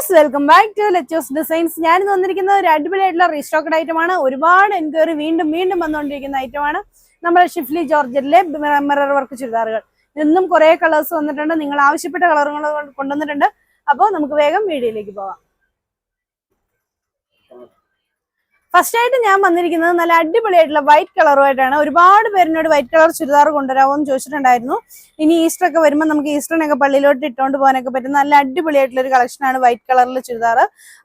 Guys welcome back to ലെച്ചോസ് designs. ഞാൻ വന്നിരിക്കുന്ന ഒരു അടിപൊളിയായിട്ടുള്ള റീസ്റ്റോക്കഡ് ഐറ്റമാണ്. ഒരുപാട് എൻക്വയറി വീണ്ടും വന്നുകൊണ്ടിരിക്കുന്ന ഐറ്റമാണ് നമ്മുടെ ഷിഫ്ലി ജോർജറ്റിലെ മിറർ വർക്ക് ചുരിദാറുകൾ. ഇന്നും കുറെ കളേഴ്സ് വന്നിട്ടുണ്ട്. നിങ്ങൾ ആവശ്യപ്പെട്ട കളറുകൾ കൊണ്ടുവന്നിട്ടുണ്ട്. അപ്പോൾ നമുക്ക് വേഗം വീഡിയോയിലേക്ക് പോവാം. ഫസ്റ്റ് ആയിട്ട് ഞാൻ വന്നിരിക്കുന്നത് നല്ല അടിപൊളിയായിട്ടുള്ള വൈറ്റ് കളറുമായിട്ടാണ്. ഒരുപാട് പേരിനോട് വൈറ്റ് കളർ ചുരിദാർ കൊണ്ടുവരാമോ എന്ന് ചോദിച്ചിട്ടുണ്ടായിരുന്നു. ഇനി ഈസ്റ്റർ ഒക്കെ വരുമ്പോൾ നമുക്ക് ഈസ്റ്ററിനൊക്കെ പള്ളിയിലോട്ട് ഇട്ടുകൊണ്ട് പോകാനൊക്കെ പറ്റുന്ന നല്ല അടിപൊളിയായിട്ടുള്ള ഒരു കളക്ഷനാണ് വൈറ്റ് കളറിലെ ചുരിദാർ.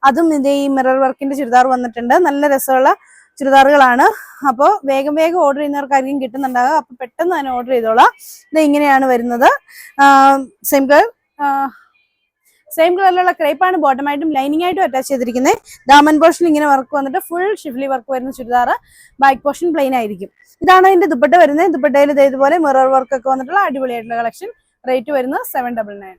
അതും ഇതേ ഈ മിറർ വർക്കിന്റെ ചുരിദാർ വന്നിട്ടുണ്ട്. നല്ല രസമുള്ള ചുരിദാറുകളാണ്. അപ്പോൾ വേഗം ഓർഡർ ചെയ്യുന്നവർക്കായിരിക്കും കിട്ടുന്നുണ്ടാകുക. അപ്പോൾ പെട്ടെന്ന് തന്നെ ഓർഡർ ചെയ്തോളാം. ഇത് ഇങ്ങനെയാണ് വരുന്നത്. സെയിം കളറിലുള്ള ക്രേപ്പാണ് ബോട്ടമായിട്ടും ലൈനിങ് ആയിട്ടും അറ്റാച്ച് ചെയ്തിരിക്കുന്നത്. ദാമൻ പോർഷൻ ഇങ്ങനെ വർക്ക് വന്നിട്ട് ഫുൾ ഷിഫ്ലി വർക്ക് വരുന്ന ചുരിദാർ. ബാക്ക് പോർഷൻ പ്ലെയിൻ ആയിരിക്കും. ഇതാണ് ഇതിന്റെ ദുപ്പട്ട വരുന്നത്. ദുപ്പട്ടയിൽ ഇതേപോലെ മിറർ വർക്ക് ഒക്കെ വന്നിട്ടുള്ള അടിപൊളിയായിട്ടുള്ള കളക്ഷൻ. റേറ്റ് വരുന്നത് 799.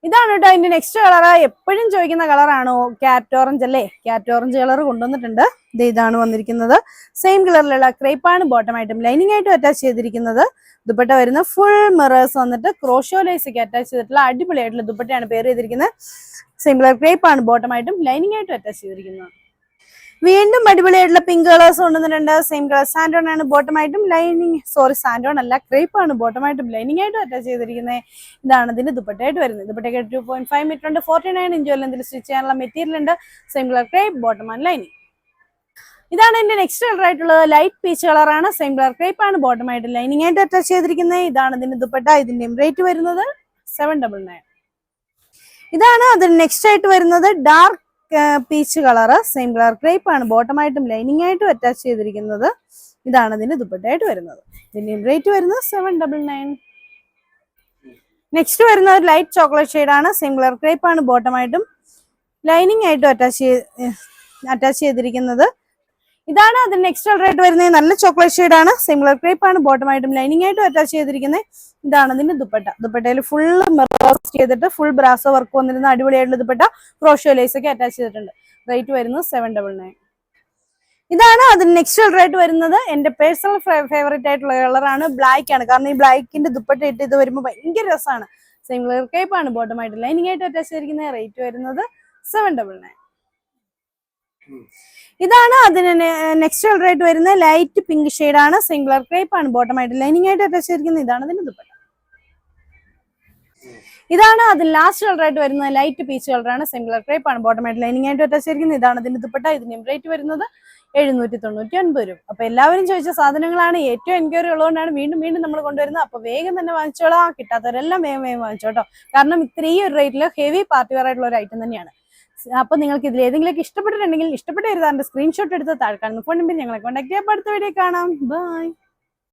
ഇതാണ് കേട്ടോ അതിന്റെ നെക്സ്റ്റ് കളർ. എപ്പോഴും ചോദിക്കുന്ന കളറാണോ ക്യാറ്റ് ഓറഞ്ച് അല്ലേ? ക്യാറ്റ് ഓറഞ്ച് കളർ കൊണ്ടുവന്നിട്ടുണ്ട്. ഇതാണ് വന്നിരിക്കുന്നത്. സെയിം കളറിലുള്ള ക്രേപ്പാണ് ബോട്ടമായിട്ടും ലൈനിങ് ആയിട്ടും അറ്റാച്ച് ചെയ്തിരിക്കുന്നത്. ദുപ്പട്ട വരുന്ന ഫുൾ മിറേഴ്സ് വന്നിട്ട് ക്രോഷോ ലേസ് ഒക്കെ അറ്റാച്ച് ചെയ്തിട്ടുള്ള അടിപൊളിയായിട്ടുള്ള ദുപ്പട്ടയാണ് പേര് ചെയ്തിരിക്കുന്നത്. സെയിം കളർ ക്രേപ്പാണ് ബോട്ടമായിട്ടും ലൈനിങ് ആയിട്ടും അറ്റാച്ച് ചെയ്തിരിക്കുന്നത്. വീണ്ടും അടിപൊളിയായിട്ടുള്ള പിങ്ക് കളേഴ്സ് കൊണ്ടുവന്നിട്ടുണ്ട്. സെയിം കളർ സാൻഡോൺ ആണ് ബോട്ടമായിട്ടും സാൻഡോൺ അല്ല, ക്രേപ്പ് ആണ് ബോട്ടമായിട്ടും ലൈനിങ് ആയിട്ടും അറ്റാച്ച് ചെയ്തിരിക്കുന്നത്. ഇതാണ് ഇതിന്റെ ദുപ്പട്ടയായിട്ട് വരുന്നത്. ദുപ്പട്ടയ്ക്ക് 2.5 മീറ്റർ ഉണ്ട്. 49 ഇഞ്ച് വരെ സ്റ്റിച്ച് ചെയ്യാനുള്ള മെറ്റീരിയൽ ഉണ്ട്. Same colour crepe bottom and lining. ഇതാണ് എന്റെ നെക്സ്റ്റ് കളർ ആയിട്ടുള്ളത്. ലൈറ്റ് പീച്ച് കളറാണ്. സെയിം കളർ ക്രേപ്പ് ആണ് ബോട്ടമായിട്ട് ലൈനിങ് ആയിട്ട് അറ്റാച്ച് ചെയ്തിരിക്കുന്നത്. ഇതാണ് ഇതിന്റെ ദുപ്പട്ട. ഇതിന്റെയും റേറ്റ് വരുന്നത് 799. ഇതാണ് അതിന് നെക്സ്റ്റ് ആയിട്ട് വരുന്നത്. Dark peach colour. Same colour crepe ആണ് ബോട്ടമായിട്ടും ലൈനിങ് ആയിട്ടും അറ്റാച്ച് ചെയ്തിരിക്കുന്നത്. ഇതാണ് ഇതിന്റെ ദുപ്പട്ടയായിട്ട് വരുന്നത്. ഇതിന്റെയും റേറ്റ് വരുന്നത് 799. നെക്സ്റ്റ് വരുന്നത് ഒരു ലൈറ്റ് ചോക്ലേറ്റ് ഷെയ്ഡാണ്. സെയിം കളർ ക്രേപ്പ് ആണ് ബോട്ടമായിട്ടും ലൈനിങ് ആയിട്ടും അറ്റാച്ച് ചെയ്തിരിക്കുന്നത്. ഇതാണ് അതിന് നെക്സ്റ്റ് കളർ ആയിട്ട് വരുന്നത്. നല്ല ചോക്ലേറ്റ് ഷെയ്ഡാണ്. സെയിം കളർ ക്രേപ്പ് ആണ് ബോട്ടമായിട്ടും ലൈനിങ് ആയിട്ടും അറ്റാച്ച് ചെയ്തിരിക്കുന്നത്. ഇതാണ് ഇതിന്റെ ദുപ്പട്ട. ദുപ്പട്ടയിൽ ഫുള്ള് മിറേഴ്സ് ചെയ്തിട്ട് ഫുൾ ബ്രാസോ വർക്ക് വന്നിരുന്ന അടിപൊളിയായിട്ടുള്ള ദുപ്പട്ട. ക്രോഷോ ലേസ് ഒക്കെ അറ്റാച്ച് ചെയ്തിട്ടുണ്ട്. റേറ്റ് വരുന്നത് 799. ഇതാണ് അതിന് നെക്സ്റ്റ് കളർ ആയിട്ട് വരുന്നത്. എന്റെ പേഴ്സണൽ ഫേവറേറ്റ് ആയിട്ടുള്ള കളറാണ്. ബ്ലാക്ക് ആണ്. കാരണം ഈ ബ്ലാക്കിന്റെ ദുപ്പട്ട ഇട്ട് ഇത് വരുമ്പോൾ ഭയങ്കര രസമാണ്. സെയിം കളർ ക്രേപ്പ് ആണ് ബോട്ടമായിട്ട് ലൈനിങ് ആയിട്ട് അറ്റാച്ച് ചെയ്തിരിക്കുന്നത്. റേറ്റ് വരുന്നത് 799. ഇതാണ് അതിന് നെക്സ്റ്റ് കളർ ആയിട്ട് വരുന്നത്. ലൈറ്റ് പിങ്ക് ഷെയ്ഡാണ്. സെയിം കളർ ക്രേപ്പ് ആണ് ബോട്ടമായിട്ട് ലൈനിങ് ആയിട്ട് അറ്റാച്ച് ചെയ്തിരിക്കുന്നത്. ഇതാണ് അതിന്റെ ദുപ്പട്ട. ഇതാണ് അതിന് ലാസ്റ്റ് കളർ ആയിട്ട് വരുന്നത്. ലൈറ്റ് പീച്ച് കളറാണ്. സെയിം കളർ ക്രേപ്പ് ആണ് ബോട്ടമായിട്ട് ലൈനിങ് ആയിട്ട് അറ്റാച്ച് ചെയ്തിരിക്കുന്നത്. ഇതാണ് ഇതിന്റെ ദുപ്പട്ട. ഇതിന്റെയും റേറ്റ് വരുന്നത് 799 രൂപ. അപ്പൊ എല്ലാവരും ചോദിച്ച സാധനങ്ങളാണ്. ഏറ്റവും എൻക്വയറി ഉള്ളതുകൊണ്ടാണ് വീണ്ടും നമ്മൾ കൊണ്ടുവരുന്നത്. അപ്പൊ വേഗം തന്നെ വാങ്ങിച്ചോളാം. കിട്ടാത്തവരെല്ലാം വേഗം വാങ്ങിച്ചോട്ടോ. കാരണം ഇത്രയും ഒരു റേറ്റിൽ ഹെവി പാർട്ടി വെയർ ആയിട്ടുള്ള ഒരു ഐറ്റം തന്നെയാണ്. അപ്പൊ നിങ്ങൾക്ക് ഇതിൽ ഏതെങ്കിലും ഇഷ്ടപ്പെട്ടിട്ടുണ്ടെങ്കിൽ ഇഷ്ടപ്പെട്ട എഴുതാറുണ്ട് സ്ക്രീൻഷോട്ട് എടുത്ത് താഴെ കാണുന്ന ഫോൺ നമ്പറിൽ ഞങ്ങളെ കോൺടാക്ട് ചെയ്യാം. അടുത്ത വീഡിയോ കാണാം. ബൈ.